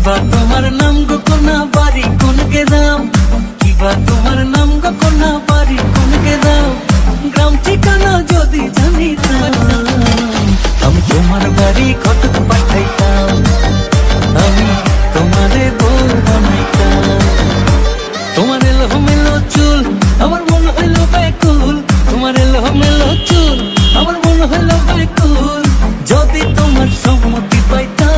কিবা তোমার নাম গো কোনা বাড়ি কোন গ্রাম, কিবা তোমার নাম গো কোনা বাড়ি কোন গ্রাম, গ্রাম ঠিকানা যদি জানিতাম আমি তোমার বাড়ি কটক পাঠাইতাম, আমি তোমারে বউ বানাইতাম। তোমার এলোমেলো চুল আমার মন হইল ব্যাকুল, তোমার এলোমেলো চুল আমার মন হইল ব্যাকুল, যদি তোমার সম্মতি পাইতাম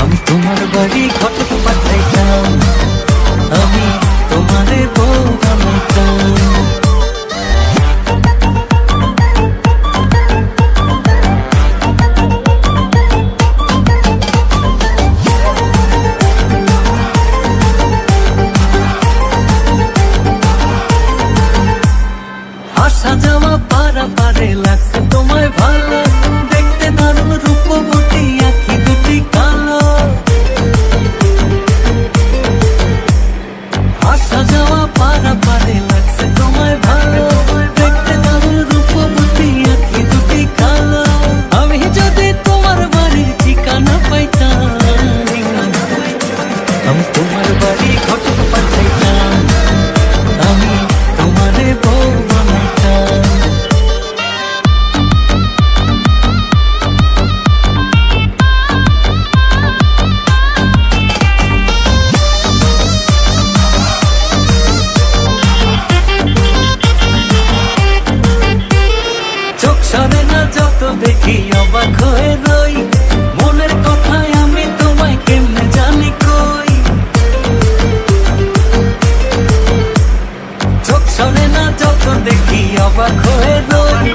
আমি তোমার বাড়ি কটক পাঠাইতাম, আমি তোমারে বউ বানাইতাম। আসা যাওয়া পারা পারে লাগছে তোমায় ভালো, দেখতে দারুণ রূপবতী আঁখি দুটি কালো। আসা যাওয়া পারা পারে লাগছে তোমায় ভালো, দেখতে দারুণ রূপবতী আঁখি দুটি কালো। আমি যদি তোমার বাড়ির ঠিকানা পাইতাম আমি তোমার বাড়ি কটক পাঠাইতাম, আমি তোমারে বউ বানাইতাম। চোখ সরে না যত দেখি অবাক হয়ে রই, মনের কথায় আমি তোমায় কেমনে জানি কই। চোখ সরে না যত দেখি অবাক হয়ে রই,